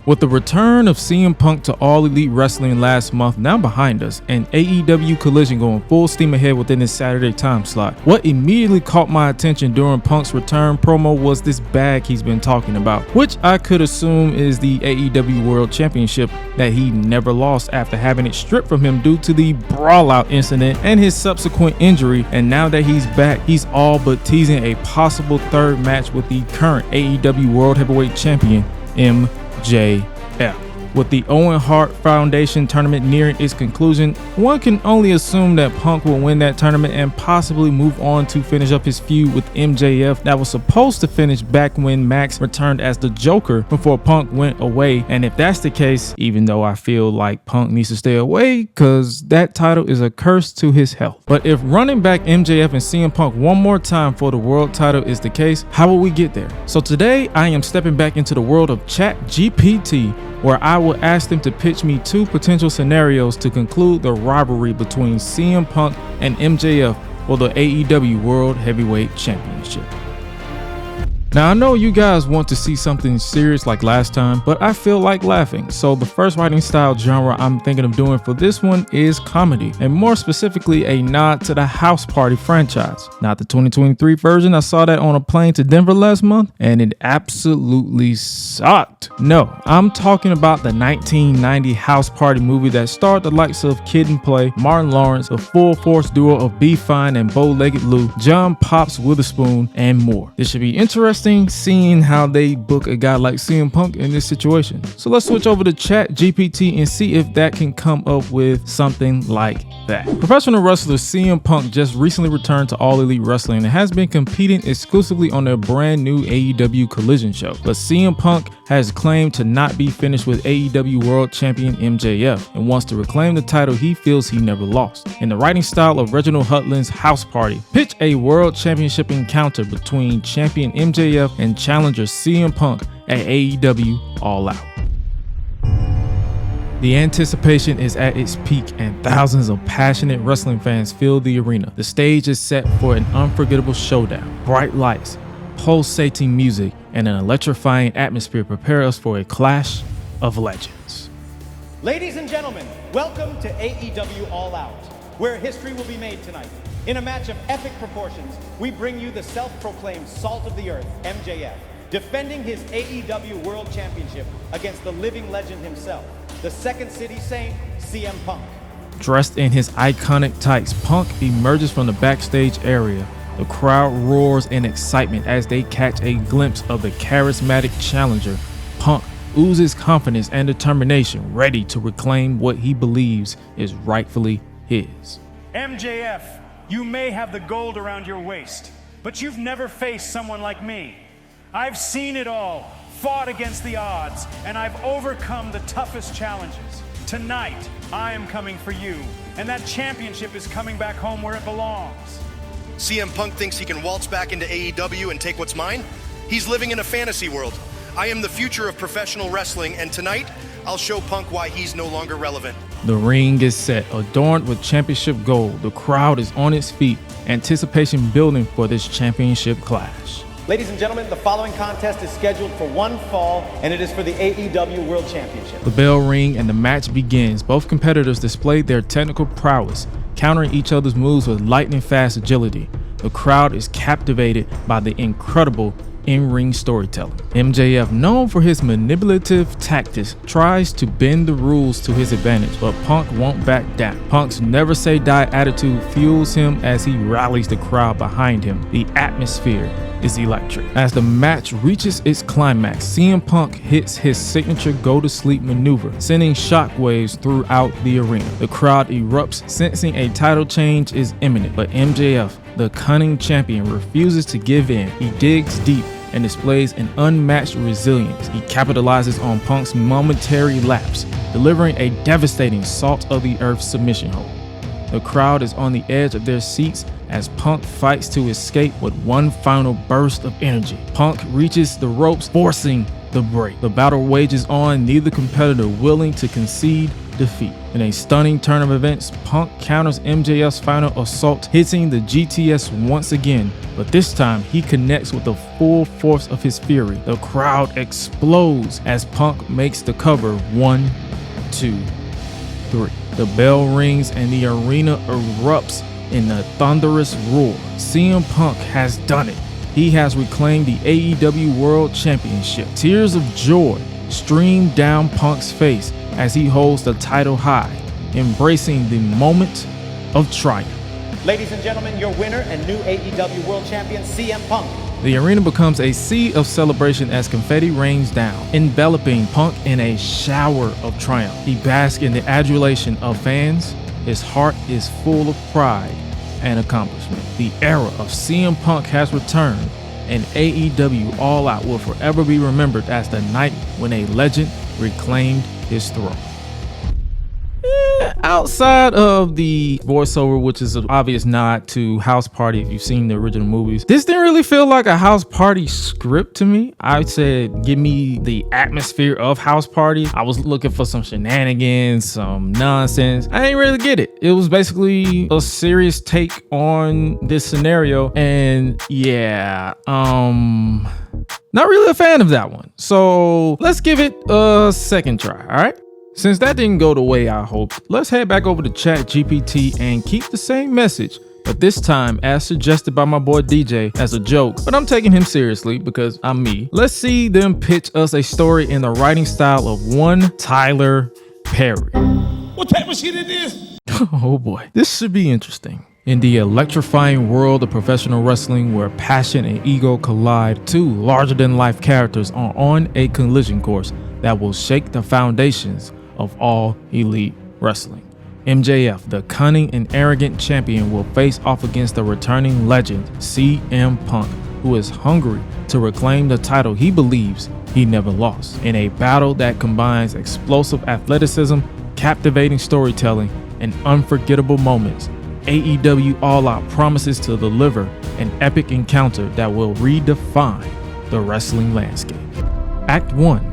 With the return of CM Punk to All Elite Wrestling last month now behind us, and AEW Collision going full steam ahead within this Saturday time slot, what immediately caught my attention during Punk's return promo was this bag he's been talking about, which I could assume is the AEW World Championship that he never lost after having it stripped from him due to the brawlout incident and his subsequent injury. And now that he's back, he's all but teasing a possible third match with the current AEW World Heavyweight Champion, MJF. With the Owen Hart Foundation tournament nearing its conclusion, one can only assume that Punk will win that tournament and possibly move on to finish up his feud with MJF that was supposed to finish back when Max returned as the Joker before Punk went away. And if that's the case, even though I feel like Punk needs to stay away because that title is a curse to his health. But if running back MJF and CM Punk one more time for the world title is the case, how will we get there? So today I am stepping back into the world of ChatGPT, where I will ask them to pitch me two potential scenarios to conclude the rivalry between CM Punk and MJF for the AEW World Heavyweight Championship. Now I know you guys want to see something serious like last time, but I feel like laughing. So the first writing style genre I'm thinking of doing for this one is comedy, and more specifically a nod to the House Party franchise. Not the 2023 version. I saw that on a plane to Denver last month and it absolutely sucked. No, I'm talking about the 1990 House Party movie that starred the likes of Kid and Play, Martin Lawrence, a full force duo of B Fine and Bow-Legged Lou, John Pops Witherspoon, and more. This should be interesting seeing how they book a guy like CM Punk in this situation. So let's switch over to ChatGPT and see if that can come up with something like that. Professional wrestler CM Punk just recently returned to All Elite Wrestling and has been competing exclusively on their brand new AEW Collision show. But CM Punk has claimed to not be finished with AEW World Champion MJF and wants to reclaim the title he feels he never lost. In the writing style of Reginald Hudlin's House Party, pitch a World Championship encounter between champion MJF and challenger CM Punk at AEW All Out. The anticipation is at its peak and thousands of passionate wrestling fans fill the arena. The stage is set for an unforgettable showdown. Bright lights, pulsating music, and an electrifying atmosphere prepare us for a clash of legends. Ladies and gentlemen, welcome to AEW All Out, where history will be made tonight. In a match of epic proportions, we bring you the self-proclaimed salt of the earth, MJF, defending his AEW World Championship against the living legend himself, the Second City Saint, CM Punk. Dressed in his iconic tights, Punk emerges from the backstage area. The crowd roars in excitement as they catch a glimpse of the charismatic challenger. Punk oozes confidence and determination, ready to reclaim what he believes is rightfully his. MJF, you may have the gold around your waist, but you've never faced someone like me. I've seen it all, fought against the odds, and I've overcome the toughest challenges. Tonight, I am coming for you, and that championship is coming back home where it belongs. CM Punk thinks he can waltz back into AEW and take what's mine? He's living in a fantasy world. I am the future of professional wrestling, and tonight, I'll show Punk why he's no longer relevant. The ring is set, adorned with championship gold. The crowd is on its feet, anticipation building for this championship clash. Ladies and gentlemen, the following contest is scheduled for one fall, and it is for the AEW World Championship. The bell ring and the match begins. Both competitors displayed their technical prowess, countering each other's moves with lightning-fast agility. The crowd is captivated by the incredible in-ring storytelling. MJF, known for his manipulative tactics, tries to bend the rules to his advantage, but Punk won't back down. Punk's never say die attitude fuels him as he rallies the crowd behind him. The atmosphere is electric. As the match reaches its climax, CM Punk hits his signature go-to-sleep maneuver, sending shockwaves throughout the arena. The crowd erupts, sensing a title change is imminent, but MJF, the cunning champion, refuses to give in. He digs deep and displays an unmatched resilience. He capitalizes on Punk's momentary lapse, delivering a devastating salt-of-the-earth submission hold. The crowd is on the edge of their seats as Punk fights to escape with one final burst of energy. Punk reaches the ropes, forcing the break. The battle wages on, neither competitor willing to concede defeat. In a stunning turn of events, Punk counters MJF's final assault, hitting the GTS once again, but this time he connects with the full force of his fury. The crowd explodes as Punk makes the cover. 1, 2, 3. The bell rings and the arena erupts in a thunderous roar. CM Punk has done it. He has reclaimed the AEW World Championship. Tears of joy stream down Punk's face as he holds the title high, embracing the moment of triumph. Ladies and gentlemen, your winner and new AEW World Champion, CM Punk. The arena becomes a sea of celebration as confetti rains down, enveloping Punk in a shower of triumph. He basks in the adulation of fans. His heart is full of pride and accomplishment. The era of CM Punk has returned, and AEW All Out will forever be remembered as the night when a legend reclaimed his throne. Outside of the voiceover, which is an obvious nod to House Party if you've seen the original movies, this didn't really feel like a House Party script to me. I said, give me the atmosphere of House Party. I was looking for some shenanigans, some nonsense. I didn't really get it. It was basically a serious take on this scenario, and yeah, not really a fan of that one. So let's give it a second try, all right? Since that didn't go the way I hoped, let's head back over to ChatGPT and keep the same message, but this time as suggested by my boy DJ as a joke, but I'm taking him seriously because I'm me. Let's see them pitch us a story in the writing style of one Tyler Perry. What type of shit it is? Oh boy, this should be interesting. In the electrifying world of professional wrestling where passion and ego collide, two larger-than-life characters are on a collision course that will shake the foundations of all elite wrestling. MJF, the cunning and arrogant champion, will face off against the returning legend CM Punk, who is hungry to reclaim the title he believes he never lost. In a battle that combines explosive athleticism, captivating storytelling, and unforgettable moments, AEW All Out promises to deliver an epic encounter that will redefine the wrestling landscape. Act 1.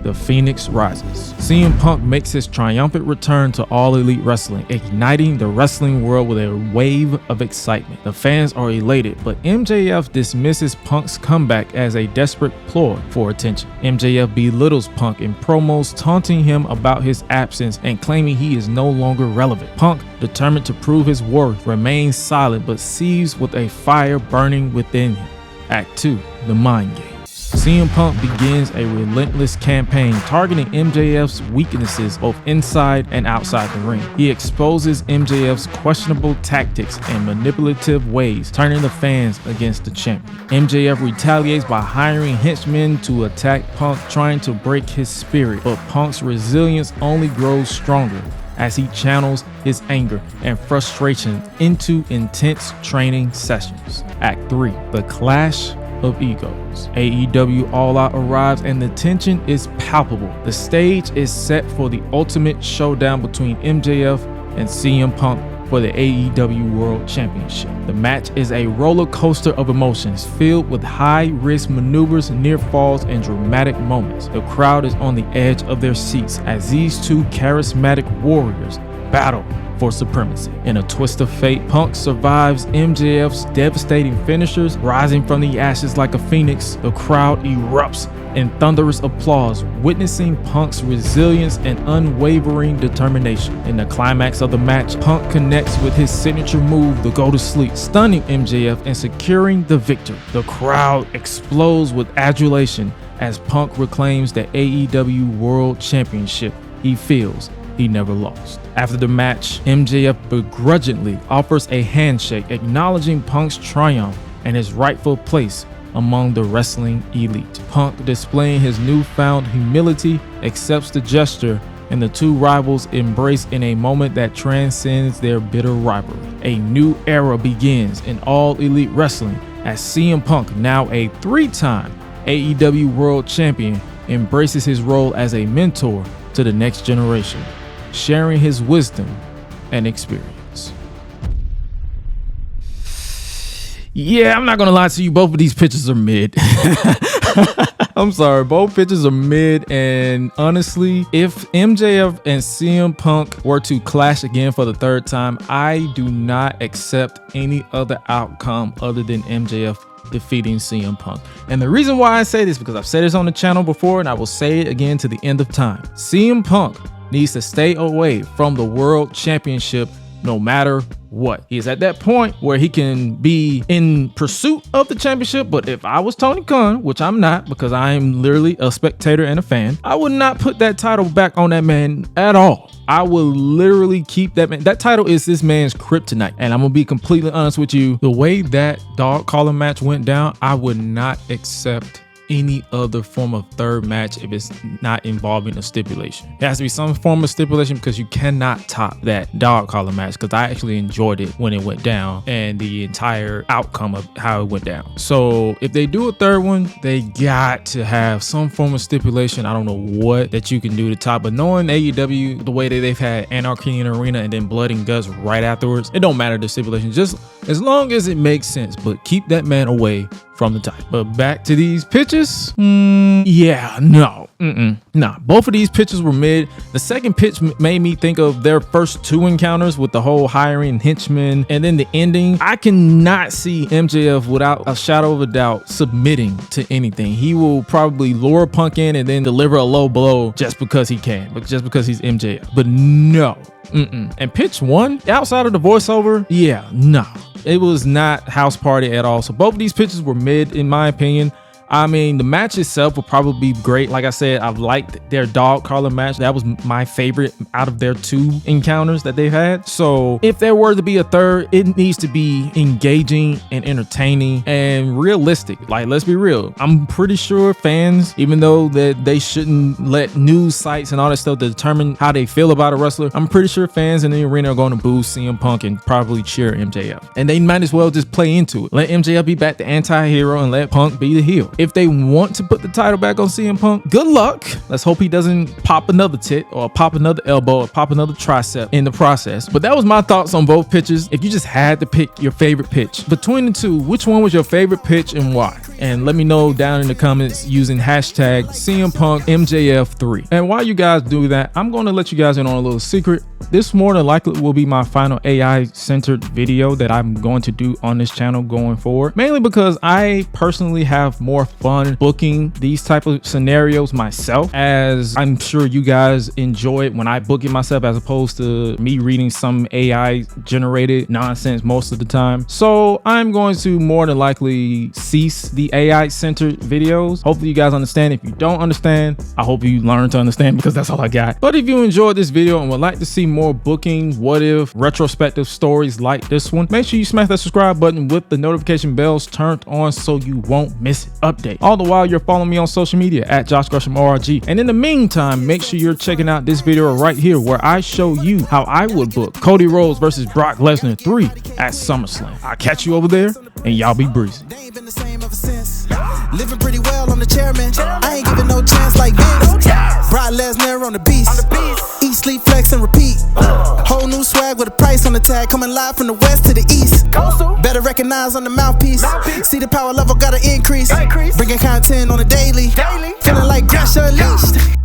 The Phoenix Rises. CM Punk makes his triumphant return to All Elite Wrestling, igniting the wrestling world with a wave of excitement. The fans are elated, but MJF dismisses Punk's comeback as a desperate ploy for attention. MJF belittles Punk in promos, taunting him about his absence and claiming he is no longer relevant. Punk, determined to prove his worth, remains silent but sees with a fire burning within him. Act 2. The Mind Game. CM Punk begins a relentless campaign targeting MJF's weaknesses both inside and outside the ring. He exposes MJF's questionable tactics and manipulative ways, turning the fans against the champion. MJF retaliates by hiring henchmen to attack Punk, trying to break his spirit, but Punk's resilience only grows stronger as he channels his anger and frustration into intense training sessions. Act 3. The Clash of Egos. AEW All Out arrives and the tension is palpable. The stage is set for the ultimate showdown between MJF and CM Punk for the AEW World Championship. The match is a roller coaster of emotions filled with high-risk maneuvers, near falls, and dramatic moments. The crowd is on the edge of their seats as these two charismatic warriors battle for supremacy. In a twist of fate, Punk survives MJF's devastating finishers, rising from the ashes like a phoenix. The crowd erupts in thunderous applause, witnessing Punk's resilience and unwavering determination. In the climax of the match, Punk connects with his signature move, the go to sleep, stunning MJF and securing the victory. The crowd explodes with adulation as Punk reclaims the AEW World Championship he feels he never lost. After the match, MJF begrudgingly offers a handshake, acknowledging Punk's triumph and his rightful place among the wrestling elite. Punk, displaying his newfound humility, accepts the gesture, and the two rivals embrace in a moment that transcends their bitter rivalry. A new era begins in All Elite Wrestling as CM Punk, now a 3-time AEW World Champion, embraces his role as a mentor to the next generation, sharing his wisdom and experience. Yeah, I'm not gonna lie to you, both of these pictures are mid. I'm sorry, both pitches are mid, and honestly, if MJF and CM Punk were to clash again for the third time, I do not accept any other outcome other than MJF defeating CM Punk. And the reason why I say this, because I've said this on the channel before, and I will say it again to the end of time. CM Punk needs to stay away from the World Championship no matter what. He is at that point where he can be in pursuit of the championship, but if I was Tony Khan, which I'm not because I am literally a spectator and a fan, I would not put that title back on that man at all. I will literally keep that man. That title is this man's kryptonite. And I'm gonna be completely honest with you, the way that dog collar match went down, I would not accept any other form of third match if it's not involving a stipulation. It has to be some form of stipulation because you cannot top that dog collar match, because I actually enjoyed it when it went down and the entire outcome of how it went down. So if they do a third one, they got to have some form of stipulation. I don't know what that you can do to top, but knowing AEW, the way that they've had Anarchy in Arena and then Blood and Guts right afterwards, it don't matter the stipulation, just as long as it makes sense, but keep that man away from the title. But back to these pitches, yeah, no, nah. Both of these pitches were mid. The second pitch made me think of their first two encounters with the whole hiring henchmen, and then the ending. I cannot see MJF without a shadow of a doubt submitting to anything. He will probably lure Punk in and then deliver a low blow just because he can, but just because he's MJF. But no. And pitch one, outside of the voiceover, yeah, no. It was not house party at all. So both of these pitches were mid in my opinion. I mean, the match itself will probably be great. Like I said, I've liked their dog collar match. That was my favorite out of their two encounters that they've had. So if there were to be a third, it needs to be engaging and entertaining and realistic. Like, let's be real. I'm pretty sure fans, even though that they shouldn't let news sites and all that stuff determine how they feel about a wrestler, I'm pretty sure fans in the arena are going to boo CM Punk and probably cheer MJF. And they might as well just play into it. Let MJF be back the anti-hero and let Punk be the heel. If they want to put the title back on CM Punk, good luck. Let's hope he doesn't pop another tit or pop another elbow or pop another tricep in the process. But that was my thoughts on both pitches. If you just had to pick your favorite pitch between the two, which one was your favorite pitch and why? And let me know down in the comments using hashtag CM Punk MJF3. And while you guys do that, I'm going to let you guys in on a little secret. This more than likely will be my final AI centered video that I'm going to do on this channel going forward, mainly because I personally have more fun booking these type of scenarios myself, as I'm sure you guys enjoy it when I book it myself as opposed to me reading some AI generated nonsense most of the time. So I'm going to more than likely cease the AI centered videos. Hopefully you guys understand. If you don't understand, I hope you learn to understand, because that's all I got. But if you enjoyed this video and would like to see more booking, what if, retrospective stories like this one, make sure you smash that subscribe button with the notification bells turned on so you won't miss an update. All the while you're following me on social media at Josh Gresham RG. And in the meantime, make sure you're checking out this video right here where I show you how I would book Cody Rhodes versus Brock Lesnar 3 at SummerSlam. I'll catch you over there and y'all be breezy. They ain't been the same ever since. Living pretty well, I'm the chairman. I ain't giving no chance like Vince. Brock Lesnar on the beast. Eat, sleep, flex, and repeat. Whole new swag with a price on the tag. Coming live from the west to the east. Better recognize on the mouthpiece. See the power level gotta increase. Bringing content on a daily. Feeling like Gresh unleashed.